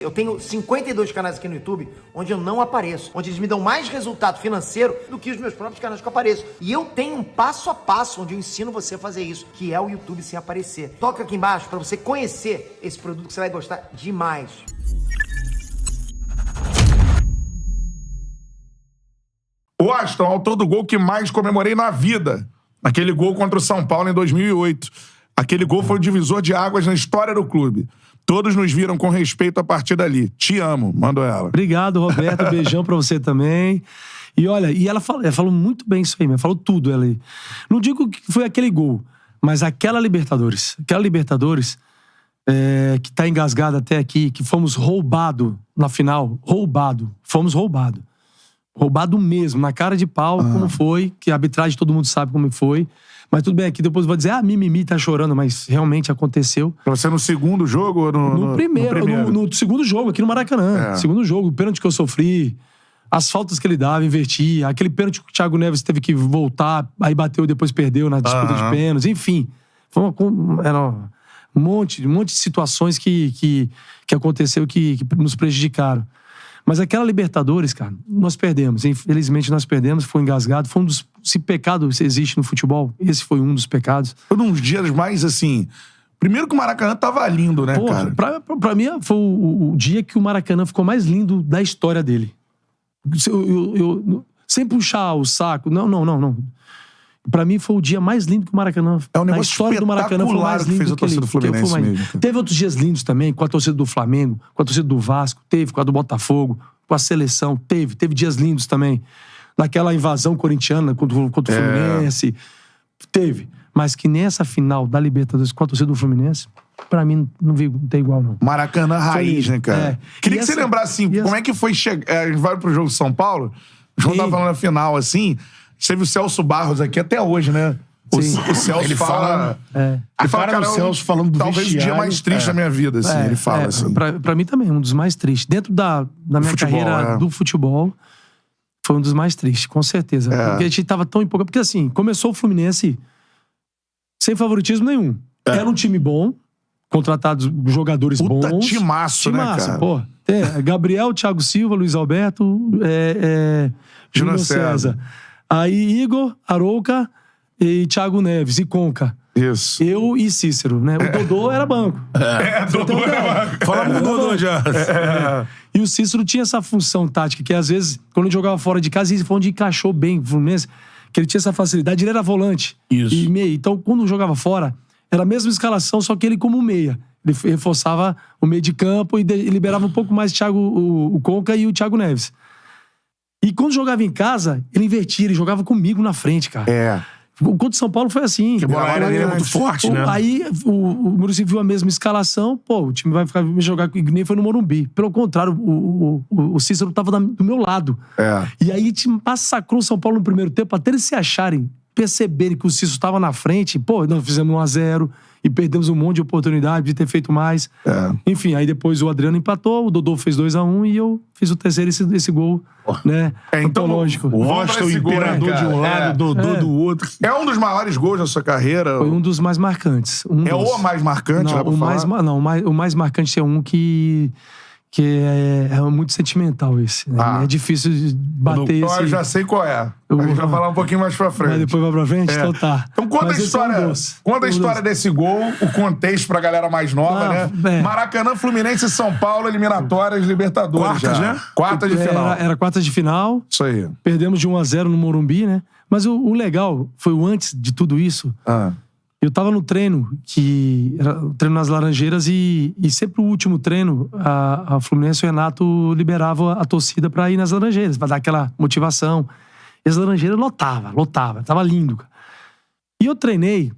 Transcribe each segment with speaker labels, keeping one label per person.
Speaker 1: Eu tenho 52 canais aqui no YouTube onde eu não apareço, onde eles me dão mais resultado financeiro do que os meus próprios canais que eu apareço. E eu tenho um passo a passo onde eu ensino você a fazer isso, que é o YouTube sem aparecer. Toca aqui embaixo para você conhecer esse produto que você vai gostar demais.
Speaker 2: Washington, autor do gol que mais comemorei na vida. Aquele gol contra o São Paulo em 2008. Aquele gol foi o divisor de águas na história do clube. Todos nos viram com respeito a partir dali. Te amo, mandou ela.
Speaker 3: Obrigado, Roberto. Beijão pra você também. E olha, ela falou muito bem isso aí, mesmo. Falou tudo ela aí. Não digo que foi aquele gol, mas aquela Libertadores. Aquela Libertadores que tá engasgada até aqui, que fomos roubado na final. Fomos roubado. Roubado mesmo, na cara de pau, como foi. Que a arbitragem todo mundo sabe como foi. Mas tudo bem, aqui depois vai dizer, mimimi, tá chorando, mas realmente aconteceu.
Speaker 2: Pra você no segundo jogo ou
Speaker 3: no primeiro? No segundo jogo, aqui no Maracanã. Segundo jogo, o pênalti que eu sofri, as faltas que ele dava, invertia, aquele pênalti que o Thiago Neves teve que voltar, aí bateu e depois perdeu na disputa de pênaltis, enfim. Era um monte de situações que aconteceu que nos prejudicaram. Mas aquela Libertadores, cara, nós perdemos. Infelizmente nós perdemos, foi engasgado. Foi um dos... Se pecado existe no futebol, esse foi um dos pecados.
Speaker 2: Foi um dos dias mais, assim... Primeiro que o Maracanã tava lindo, né, cara?
Speaker 3: Pra mim, foi o dia que o Maracanã ficou mais lindo da história dele. Sem puxar o saco. Não. Pra mim, foi o dia mais lindo que o Maracanã...
Speaker 2: É um negócio
Speaker 3: a história do Maracanã foi mais lindo
Speaker 2: que fez a torcida do Fluminense mesmo.
Speaker 3: Teve outros dias lindos também, com a torcida do Flamengo, com a torcida do Vasco, teve com a do Botafogo, com a seleção, teve dias lindos também. Naquela invasão corintiana contra o Fluminense, teve. Mas que nessa final da Libertadores com a torcida do Fluminense, pra mim, não tem igual, não.
Speaker 2: Maracanã raiz, né, cara? Queria que você lembrasse, assim, como é que foi chegar... A gente vai pro jogo de São Paulo, o João tava falando na final, assim... Teve o Celso Barros aqui até hoje, né? O Celso
Speaker 4: ele fala...
Speaker 2: Ele fala, cara,
Speaker 4: o Celso falando do
Speaker 2: talvez o dia mais triste da minha vida, assim. Ele fala assim.
Speaker 3: Pra mim também, um dos mais tristes. Dentro da minha
Speaker 2: futebol,
Speaker 3: carreira do futebol, foi um dos mais tristes, com certeza. Porque a gente tava tão empolgado. Porque assim, começou o Fluminense sem favoritismo nenhum. Era um time bom, contratados jogadores bons.
Speaker 2: Timaço, né, cara?
Speaker 3: Pô. Gabriel, Thiago Silva, Luiz Alberto, Júnior César. Aí Igor, Arouca e Thiago Neves e Conca.
Speaker 2: Isso.
Speaker 3: Eu e Cícero, né? O Dodô era banco.
Speaker 2: Dodô era banco.
Speaker 4: Falamos do Dodô já.
Speaker 3: E o Cícero tinha essa função tática, que às vezes, quando ele jogava fora de casa, ele foi onde encaixou bem o Fluminense, que ele tinha essa facilidade, ele era volante.
Speaker 4: Isso.
Speaker 3: E meia. Então, quando jogava fora, era a mesma escalação, só que ele como meia. Ele reforçava o meio de campo e liberava um pouco mais o Conca e o Thiago Neves. E quando jogava em casa, ele invertia, ele jogava comigo na frente, cara. O contra o São Paulo foi assim.
Speaker 4: Que a bola aérea dele é muito forte, né?
Speaker 3: Aí o Muricy viu a mesma escalação, o time vai ficar jogar que nem foi no Morumbi. Pelo contrário, o Cícero tava do meu lado. E aí massacrou o São Paulo no primeiro tempo, até eles se acharem, perceberem que o Cícero estava na frente. Nós fizemos 1-0 e perdemos um monte de oportunidade de ter feito mais. Enfim, aí depois o Adriano empatou, o Dodô fez 2-1 e eu fiz o terceiro esse gol, né?
Speaker 2: Então,
Speaker 3: lógico.
Speaker 4: O Washington, o imperador de um lado, o Dodô do outro.
Speaker 2: É um dos maiores gols da sua carreira?
Speaker 3: Foi um dos mais marcantes.
Speaker 2: O mais marcante?
Speaker 3: O mais marcante é um que é muito sentimental esse. Né? É difícil de bater esse.
Speaker 2: Eu já sei qual é. A gente vai falar um pouquinho mais pra frente.
Speaker 3: Mas depois vai pra frente? Então tá.
Speaker 2: Então conta a história desse gol, o contexto pra galera mais nova, né? Maracanã, Fluminense e São Paulo, eliminatórias, Libertadores.
Speaker 4: Quartas, né?
Speaker 2: Quartas de final.
Speaker 3: Era quartas de final.
Speaker 2: Isso aí.
Speaker 3: Perdemos de 1-0 no Morumbi, né? Mas o legal foi o antes de tudo isso. Eu tava no treino, que era o treino nas Laranjeiras, e sempre o último treino, a Fluminense e o Renato liberava a torcida pra ir nas Laranjeiras, pra dar aquela motivação. E as Laranjeiras lotava, tava lindo, cara. E eu treinei,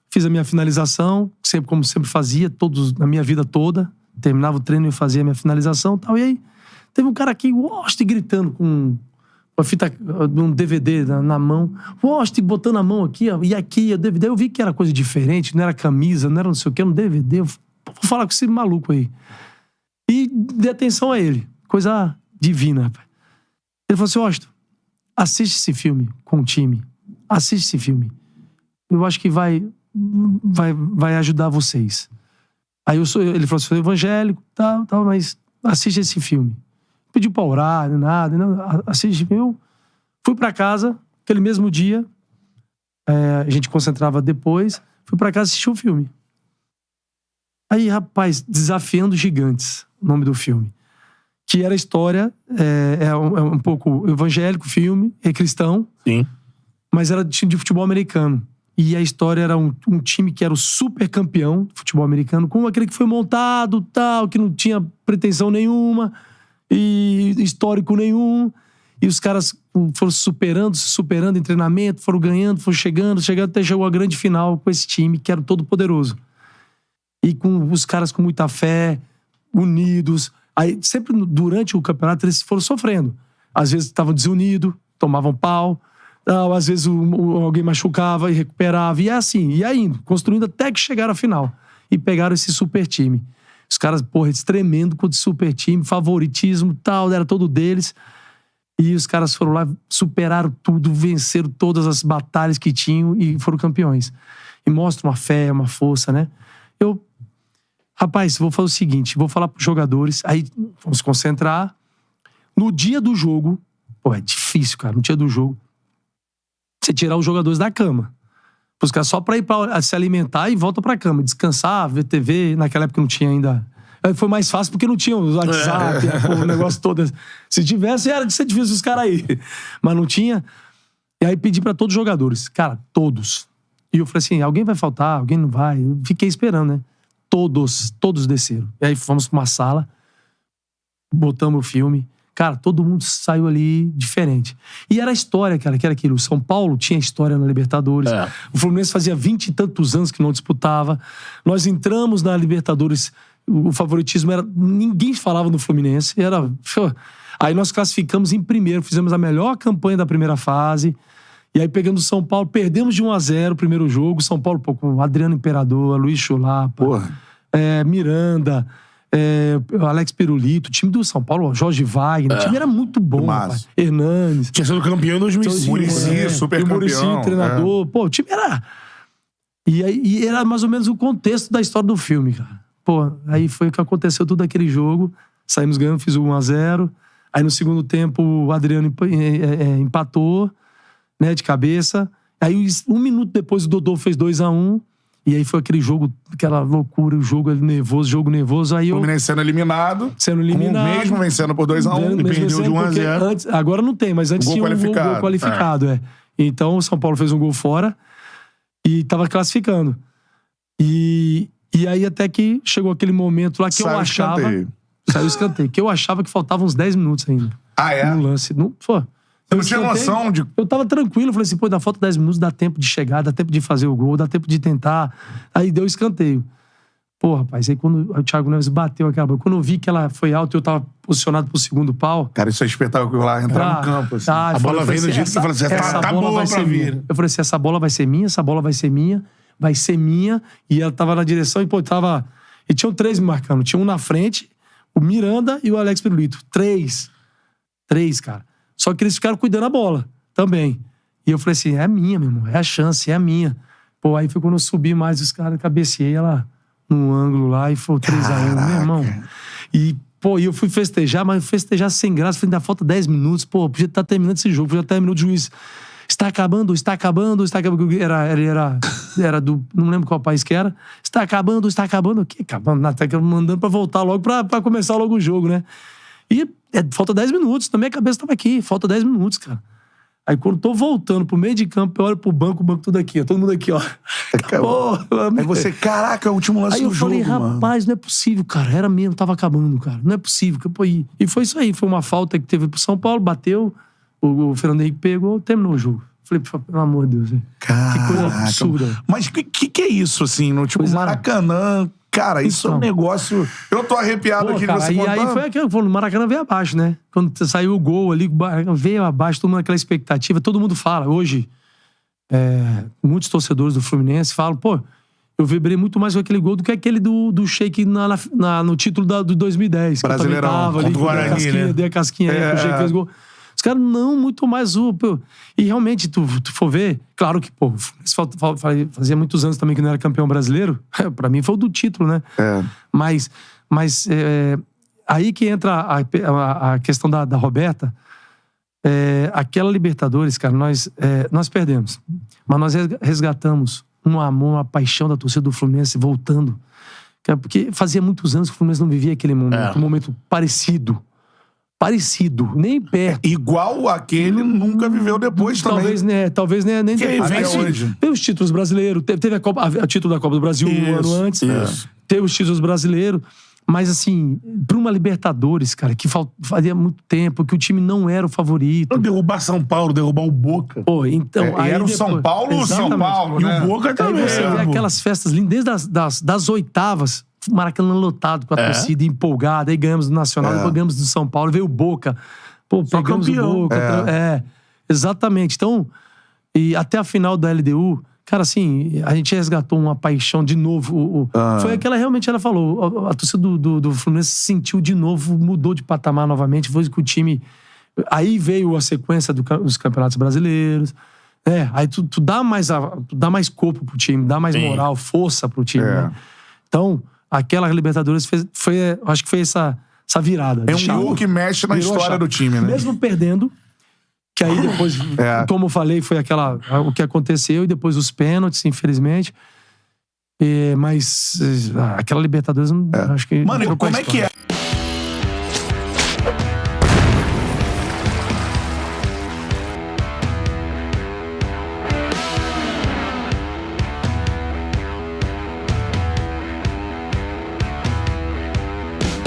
Speaker 3: fiz a minha finalização, como sempre fazia, na minha vida toda. Terminava o treino e fazia a minha finalização e tal. E aí, teve um cara aqui, gritando com uma fita de um DVD na mão. Botando a mão aqui, ó, e aqui, o DVD. Eu vi que era coisa diferente, não era camisa, não era não sei o que, no DVD. Eu vou falar com esse maluco aí. E dei atenção a ele. Coisa divina, rapaz. Ele falou assim, Washington, assiste esse filme com o time. Assiste esse filme. Eu acho que vai ajudar vocês. Aí ele falou assim, sou evangélico, tal, mas assiste esse filme. Não pediu pra orar, nada, assiste. Eu fui pra casa, aquele mesmo dia, a gente concentrava depois, fui pra casa assistir o filme. Aí, rapaz, Desafiando Gigantes, o nome do filme. Que era a história, um pouco evangélico, filme, é cristão.
Speaker 4: Sim.
Speaker 3: Mas era de futebol americano. E a história era um time que era o super campeão de futebol americano, com aquele que foi montado, tal, que não tinha pretensão nenhuma, e histórico nenhum. E os caras foram se superando em treinamento, foram ganhando, foram chegando, até chegou a grande final com esse time, que era todo poderoso. E com os caras com muita fé, unidos. Aí, sempre durante o campeonato, eles foram sofrendo. Às vezes estavam desunidos, tomavam pau. Às vezes alguém machucava e recuperava. E é assim, ia indo, construindo até que chegaram à final. E pegaram esse super time. Os caras, porra, eles tremendo com o super time, favoritismo e tal, era todo deles. E os caras foram lá, superaram tudo, venceram todas as batalhas que tinham e foram campeões. E mostra uma fé, uma força, né? Rapaz, vou fazer o seguinte, vou falar pros jogadores, aí vamos se concentrar. No dia do jogo, é difícil, cara, no dia do jogo, você tirar os jogadores da cama. Os caras só pra ir pra se alimentar e volta pra cama, descansar, ver TV, naquela época não tinha ainda... Aí foi mais fácil porque não tinha o WhatsApp, o negócio todo. Se tivesse, era de ser difícil os caras aí. Mas não tinha. E aí pedi pra todos os jogadores, cara, todos. E eu falei assim, alguém vai faltar, alguém não vai. Eu fiquei esperando, né? Todos desceram. E aí fomos pra uma sala, botamos o filme. Cara, todo mundo saiu ali diferente. E era a história, cara, que era aquilo. O São Paulo tinha história na Libertadores. O Fluminense fazia 20 e tantos anos que não disputava. Nós entramos na Libertadores, o favoritismo era... Ninguém falava no Fluminense. Era... Aí nós classificamos em primeiro, fizemos a melhor campanha da primeira fase. E aí, pegando o São Paulo, perdemos de 1-0 o primeiro jogo. São Paulo, com Adriano Imperador, Luiz Chulapa, Miranda, Alex Pirulito, o time do São Paulo, Jorge Wagner, o time era muito bom, rapaz. Hernanes.
Speaker 4: Tinha sido campeão em 2005.
Speaker 2: Muricy, super campeão.
Speaker 3: E o Muricy, treinador. Pô, o time era... E era mais ou menos o contexto da história do filme, cara. Pô, aí foi o que aconteceu tudo aquele jogo. Saímos ganhando, fiz o 1-0. Aí no segundo tempo, o Adriano empatou, né, de cabeça. Aí, um minuto depois, o Dodô fez 2-1. E aí foi aquele jogo, aquela loucura, o jogo nervoso. Aí
Speaker 2: Fluminense sendo eliminado. Mesmo vencendo por 2-1.
Speaker 4: E perdeu de 1-0.
Speaker 3: Agora não tem, mas antes tinha um gol qualificado. Então, o São Paulo fez um gol fora e tava classificando. E aí até que chegou aquele momento lá que eu achava... Saiu o escanteio. Que eu achava que faltavam uns 10 minutos ainda.
Speaker 2: É?
Speaker 3: No lance.
Speaker 2: Você não tinha noção de...
Speaker 3: Eu tava tranquilo, falei assim, dá falta 10 minutos, dá tempo de chegar, dá tempo de fazer o gol, dá tempo de tentar. Aí deu o escanteio. Pô, rapaz, aí quando o Thiago Neves bateu aquela bola, quando eu vi que ela foi alta e eu tava posicionado pro segundo pau...
Speaker 2: Cara, isso é espetacular, entrar no campo, assim.
Speaker 4: A bola vem do jeito que você fala assim, tá boa pra vir.
Speaker 3: Eu falei assim, essa bola vai ser minha, essa bola vai ser minha, e ela tava na direção e, tava... E tinham 3 me marcando, tinha um na frente, o Miranda e o Alex Pirulito. 3, cara. Só que eles ficaram cuidando da bola também. E eu falei assim, é minha, meu irmão, é a chance, é a minha. Pô, aí foi quando eu subi mais, os caras, cabeceei ela no ângulo lá e foi 3-1, meu irmão. E, eu fui festejar, mas festejar sem graça, falei, ainda falta 10 minutos, podia estar terminando esse jogo, podia estar terminando o juiz. Está acabando. Era do... Não lembro qual país que era. Está acabando. O quê? Acabando. Até que mandando pra voltar logo, pra começar logo o jogo, né? E falta 10 minutos. Na minha cabeça tava aqui. Falta 10 minutos, cara. Aí quando eu tô voltando pro meio de campo, eu olho pro banco, o banco tudo aqui, ó. Todo mundo aqui, ó. Acabou.
Speaker 2: Aí você, caraca, é o último lance do jogo,
Speaker 3: Aí eu falei, rapaz, não é possível, cara. Era mesmo, tava acabando, cara. Não é possível. E foi isso aí. Foi uma falta que teve pro São Paulo, bateu... O Fernando Henrique pegou, terminou o jogo. Falei, pelo amor de Deus, velho. Que coisa absurda.
Speaker 2: Mas que é isso, assim? No tipo, Maracanã, cara, isso é um negócio... Eu tô arrepiado aqui de você contando.
Speaker 3: E aí foi aquilo, no Maracanã veio abaixo, né? Quando saiu o gol ali, veio abaixo, todo mundo naquela expectativa. Todo mundo fala, hoje, muitos torcedores do Fluminense falam, eu vibrei muito mais com aquele gol do que aquele do Sheik no título do 2010.
Speaker 2: Brasileirão,
Speaker 3: contra o Guarani, né? Dei a casquinha aí, o Sheik fez gol. Os caras não, muito mais E realmente, tu for ver, claro que, fazia muitos anos também que não era campeão brasileiro. Pra mim foi o do título, né? Mas aí que entra a questão da Roberta. Aquela Libertadores, cara, nós perdemos. Mas nós resgatamos um amor, uma paixão da torcida do Fluminense voltando. Cara, porque fazia muitos anos que o Fluminense não vivia aquele momento. Um momento parecido. Nem perto.
Speaker 2: Igual aquele nunca viveu depois também.
Speaker 3: Talvez nem
Speaker 2: que
Speaker 3: depois.
Speaker 2: Vem hoje.
Speaker 3: Teve os títulos brasileiros, teve o título da Copa do Brasil um ano antes. Teve os títulos brasileiros. Mas, assim, pra uma Libertadores, cara, que fazia muito tempo, que o time não era o favorito.
Speaker 4: Não derrubar São Paulo, derrubar o Boca.
Speaker 3: Pô, então...
Speaker 2: aí era o São Paulo, São Paulo, né?
Speaker 4: E o Boca também.
Speaker 3: Aí você vê aquelas festas lindas, desde das oitavas, Maracanã lotado com a torcida empolgada, aí ganhamos do Nacional, depois ganhamos do São Paulo, veio o Boca. Pô,
Speaker 4: só
Speaker 3: pegamos
Speaker 4: campeão.
Speaker 3: o Boca. Exatamente. Então, e até a final da LDU... Cara, assim, a gente resgatou uma paixão de novo. Foi aquela, realmente, ela falou, a torcida do Fluminense sentiu de novo, mudou de patamar novamente, foi que o time... Aí veio a sequência dos campeonatos brasileiros. Aí tu dá mais corpo pro time, dá mais moral, força pro time, né? Então, aquela Libertadores acho que foi essa virada.
Speaker 2: É um gol que mexe na história do time, né?
Speaker 3: Mesmo perdendo... Que aí depois, como eu falei, foi o que aconteceu, e depois os pênaltis, infelizmente. Mas aquela Libertadores, acho que...
Speaker 2: Mano, como é que é?